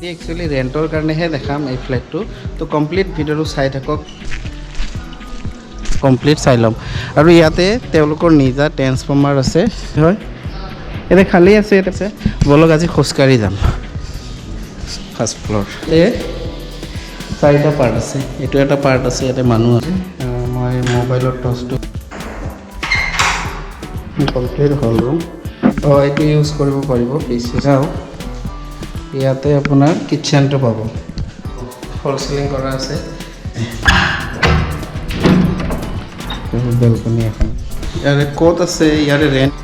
আজি একচুৱেলি ৰেণ্টৰ কাৰণেহে দেখাম এই ফ্লেটটো তো কমপ্লিট ভিডিঅ'টো চাই থাকক কমপ্লিট চাই ল'ম আৰু ইয়াতে তেওঁলোকৰ নিজা ট্ৰেন্সফৰ্মাৰ আছে হয় এতিয়া খালী আছে ইয়াতে আছে বলক আজি খোজকাঢ়ি যাম ফাৰ্ষ্ট ফ্ল'ৰ এই চাৰিটা পাৰ্ট আছে এইটো এটা পাৰ্ট আছে ইয়াতে মানুহ আছে মই মোবাইলৰ টৰ্চটো কমপ্লিট হ'ল ৰুম এইটো ইউজ কৰিব পাৰিব প্লিজ যাওক ইয়াতে আপোনাৰ কিটচেনটো পাব ফল চিলিং কৰা আছে বেলকনি এখন ইয়াৰে ক'ত আছে ইয়াৰে ৰেণ্ট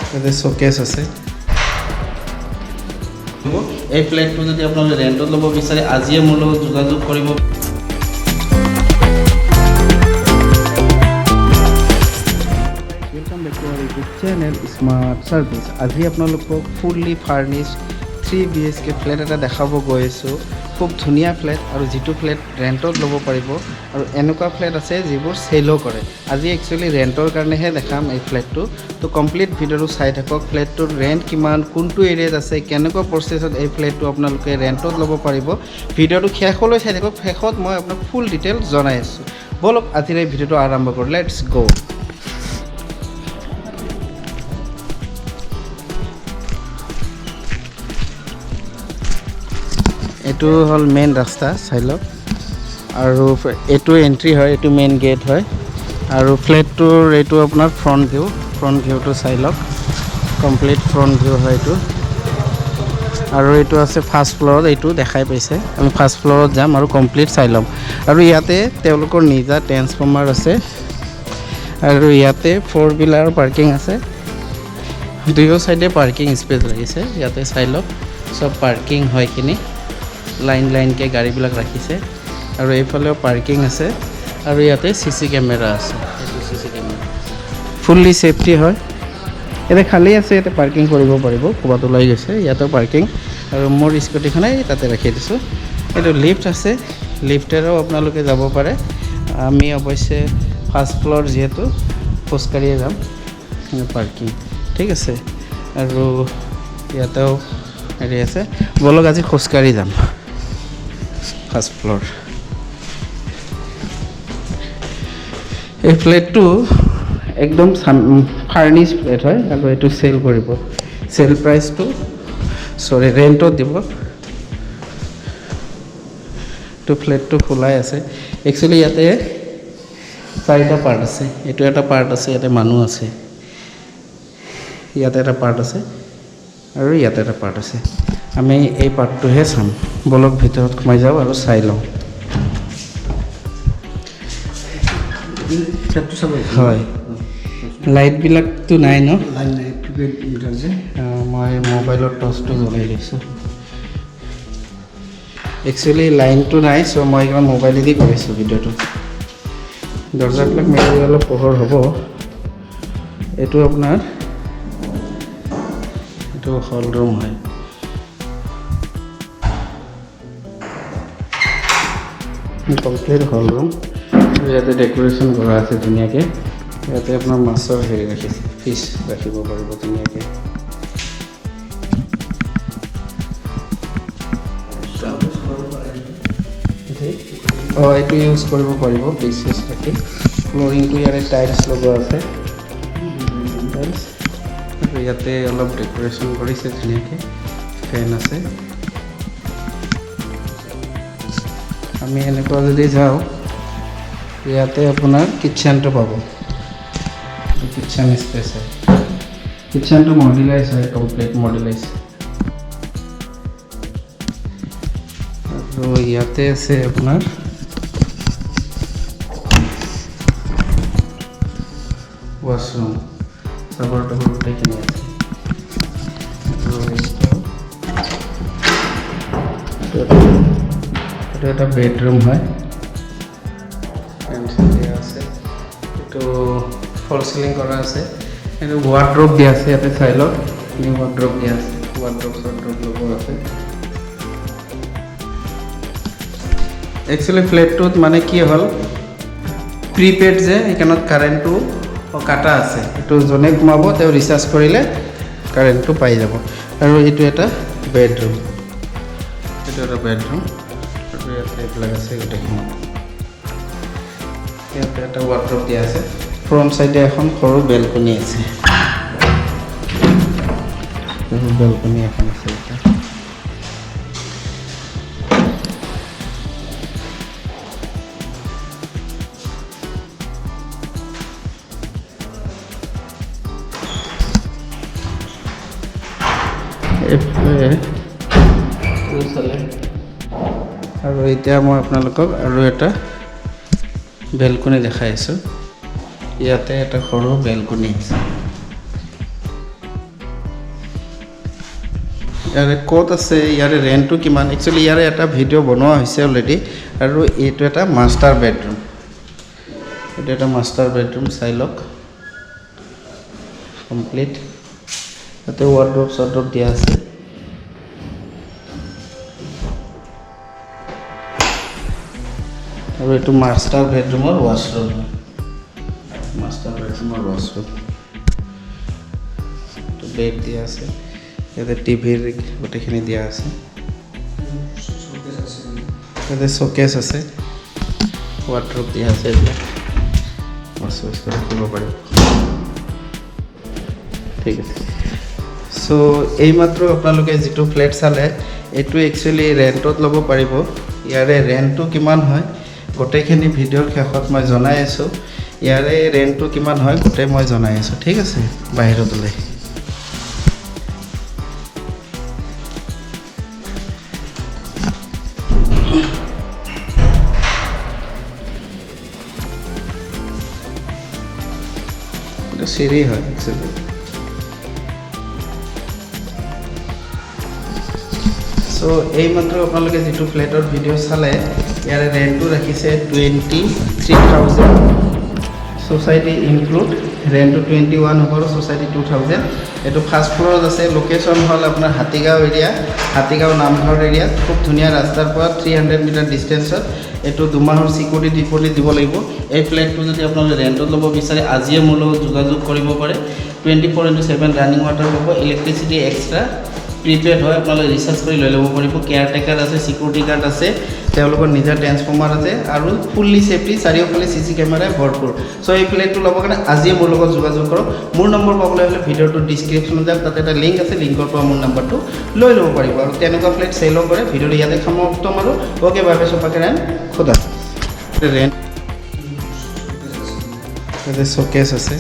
ইয়াতে শ্ব'কেছ আছে এই ফ্লেটটো যদি আপোনালোকে ৰেণ্টত ল'ব বিচাৰে আজিয়ে মোৰ লগত যোগাযোগ কৰিব welcome back to our YouTube channel smart service आज आपलोक फुल्ली फार्निश 3 BHK फ्लैट एटा देखाब गई आसो खूब धुनिया फ्लैट और जी फ्लैट रेंटत लब पारिब और एनेकुवा फ्लैट आछे जिबोर सेलो करे आज एक्चुअली रेंटर कारणेहे देखाम এই फ्लैटটো तो कमप्लीट भिडिओ चाइ थाকক फ्लैटটোৰ रेंट किमान कोनটো एरियात आछे केनेकुवा प्रोसेसत এই फ्लैटটো आपनालोके रेंटत लब पारिब भिडिओটো शेषলৈ চাই থাকক शेषत মই আপোনাক ফুল डिटेल জনাই আছো বলক আজিৰ এই भिडिओটো आरम्भ करो लेट्स गो एटू हल मेन रास्ता चाइलक और एटू एंट्री है एटू मेन गेट है और फ्लैटटोर एटू अपना फ्रंट व्यू तो चाइलक कमप्लीट फ्रंट व्यू है एटू और एटू आछे फार्स्ट फ्लोर एटू देखाई पाइছে आमी फार्स्ट फ्लोरत जाम और कमप्लीट चाइ लम और इयाते तेलुकर निजा ट्रांसफर्मार आछे और इयाते 4 व्हीलर पार्किंग आछे दुयो साइडे पार्किंग स्पेस लागिছে इयाते चाइलक सब पार्किंग হয় किनी लाइन के गाड़ी बिलाक राखिছে और এইফালেও पार्किंग আছে और ইয়াতে सीसी कैमेरा আছে এটো सीसी कैमेरा फुल्ली सेफ्टी হয় এটা খালি আছে এটা পার্কিং কৰিব পাৰিব কবাত ওলাই গৈছে ইয়াতে পাৰ্কিং আৰু মোৰ স্কুটিখনে তাতে ৰাখি দিছো এটো লিফট আছে লিফটেৰো আপোনালোকে যাব পাৰে আমি অৱশ্যে ফাৰ্ষ্ট ফ্লোৰ যেহেতু খোজকাঢ়িয়ে যাম পাৰ্কিং ঠিক আছে আৰু ইয়াতেও হেৰি আছে বলক আজি খোজকাঢ়ি যাম फार्स्ट फ्लोर এই ফ্লেটটো একদম ফার্নিশ ফ্লেট হয় আৰু এটো সেল কৰিব সেল প্ৰাইসটো সৰি ৰেন্টত দিব তো ফ্লেটটো খোলাই আছে একচুয়ালি ইয়াতে চাৰিটা পাৰ্ট আছে এটো এটা পাৰ্ট আছে ইয়াতে মানুহ আছে ইয়াতে এটা পাৰ্ট আছে আৰু ইয়াতে এটা পাৰ্ট আছে আমি এই পাৰ্টটোহে চাম বলক ভিতৰত সোমাই যাও আৰু চাই লওঁ হয় লাইট বিলাকটো নাই ন মই মোবাইলৰ টৰ্চটো জ্বলাই লৈছোঁ একচুৱেলি লাইনটো নাই চ' মই কিমান মোবাইলেদি কৰিছোঁ ভিডিঅ'টো দৰ্জাবিলাক মেলি অলপ পোহৰ হ'ব এইটো আপোনাৰ এইটো হল ৰুম হয় कमप्लीट हल रूम इते डेकोरेशन करा आछे धुनियाके इते अपना माछर हेरि राखिছে फिश राखिब पारिब धुनियाके एटु यूज करिब पारिब फिश राखि फ्लोरिंगটো ইয়াৰে টাইলছ লগোৱা আছে টাইলছ ইয়াতে অলপ ডেकोरेशन কৰিছে ধুনিয়াকে ফেন আছে আমি এনেকুৱা যদি যাওঁ ইয়াতে আপোনাৰ কিচেনটো পাব কিচেন স্পেচ হয় কিচেনটো মডুলাইজ হয় কমপ্লিট মডুলাইজ আৰু ইয়াতে আছে আপোনাৰ ওয়াশৰুম সাবৰটো গোটেইখিনি আছে এটা বেডৰুম হয় এইটো ফল সিলিং কৰা আছে এইটো ওয়াৰ্ড্ৰোব দিয়া আছে ইয়াতে চাইলক নিউ ওয়াৰ্ড্ৰোব দিয়া আছে ওয়াৰ্ড্ৰোব লগোৱা আছে एक्चुअली फ्लैटटोत माने कि हल प्रीपेड जे एकानत कारेन्टটো কাটা আছে এটো জনে ঘুমাব তেও রিচার্জ কৰিলে কাৰেণ্টটো পাই যাব। আৰু এইটো এটা বেডৰুম, এইটো এটা বেডৰুম, আৰু ইয়াতে এইবিলাক আছে গোটেইখিনি। ইয়াতে এটা ৱাৰ্ড্ৰব দিয়া আছে, ফ্ৰণ্ট চাইডে এখন সৰু বেলকনি আছে, বেলকনি এখন আছে এতিয়া। আৰু এতিয়া মই আপোনালোকক আৰু এটা বেলকনি দেখাই আছোঁ। ইয়াতে এটা সৰু বেলকনি আছে। ইয়াৰে ক'ত আছে, ইয়াৰে ৰেণ্টটো কিমান, একচুৱেলি ইয়াৰে এটা ভিডিঅ' বনোৱা হৈছে অলৰেডি। আৰু এইটো এটা মাষ্টাৰ বেডৰুম, এইটো এটা মাষ্টাৰ বেডৰুম, চাই লওক কমপ্লিট। তাতে ৱাৰ্ড্ৰব চৰ্ড্ৰব দিয়া আছে। আৰু এইটো মাষ্টাৰ বেডৰুমৰ ৱাছৰুম, মাষ্টাৰ বেডৰুমৰ ৱাছৰুম। এইটো বেড দিয়া আছে, ইয়াতে টিভিৰ গোটেইখিনি দিয়া আছে, ইয়াতে শ্বকেছ আছে, ৱাৰ্ড্ৰব দিয়া আছে, এইবিলাক বস্তু ৰাখিব পাৰিব। ঠিক আছে। চ' এইমাত্ৰ আপোনালোকে যিটো ফ্লেট চালে, এইটো একচুৱেলি ৰেণ্টত ল'ব পাৰিব। ইয়াৰে ৰেণ্টটো কিমান হয় গোটেইখিনি ভিডিঅ'ৰ শেষত মই জনাই আছোঁ। ইয়াৰে ৰেণ্টটো কিমান হয় গোটেই মই জনাই আছোঁ। ঠিক আছে, বাহিৰত ওলাই এটা চিৰি হয় একচুৱেলি। চ' এইমাত্ৰ আপোনালোকে যিটো ফ্লেটৰ ভিডিঅ' চালে, ইয়াৰে ৰেণ্টটো ৰাখিছে 23,000, ছ'চাইটি ইনক্লুড ৰেণ্টটো 21 হ'ব, আৰু ছ'চাইটি 2,000। এইটো ফাৰ্ষ্ট ফ্ল'ৰত আছে। লোকেশ্যন হ'ল আপোনাৰ হাতীগাঁও এৰিয়া, হাতীগাঁও নামঘৰ এৰিয়াত, খুব ধুনীয়া ৰাস্তাৰ পৰা 300 মিটাৰ ডিষ্টেঞ্চত। এইটো 2 মাহৰ চিকিউৰিটি ডিপ'জিট দিব লাগিব। এই ফ্লেটটো যদি আপোনালোকে ৰেণ্টত ল'ব বিচাৰে, আজিয়ে মোৰ লগত যোগাযোগ কৰিব পাৰে। 24/7 ৰানিং ৱাটাৰ হ'ব, ইলেক্ট্ৰিচিটি এক্সট্ৰা প্ৰিপেইড হয়, আপোনালোকে ৰিচাৰ্জ কৰি লৈ ল'ব পাৰিব। কেয়াৰটেকাৰ আছে, চিকিউৰিটি গাৰ্ড আছে, তেওঁলোকৰ নিজা ট্ৰেন্সফৰ্মাৰ আছে, আৰু ফুল্লি ছেফটি, চাৰিওফালে CC কেমেৰাই ভৰপূৰ। চ' এই ফ্লেটটো ল'বৰ কাৰণে আজিয়ে মোৰ লগত যোগাযোগ কৰক। মোৰ নম্বৰ পাবলৈ হ'লে ভিডিঅ'টোৰ ডিছক্ৰিপশ্যনত যাওক, তাতে এটা লিংক আছে, লিংকৰ পৰা মোৰ নাম্বাৰটো লৈ ল'ব পাৰিব। আৰু তেনেকুৱা ফ্লেট চেলো কৰে। ভিডিঅ'টো ইয়াতে সমাপ্ত মাৰোঁ। অ'কে, বাবে চপাকে ৰেণ্ট খোদা। ৰেণ্ট শ্বকেছ আছে।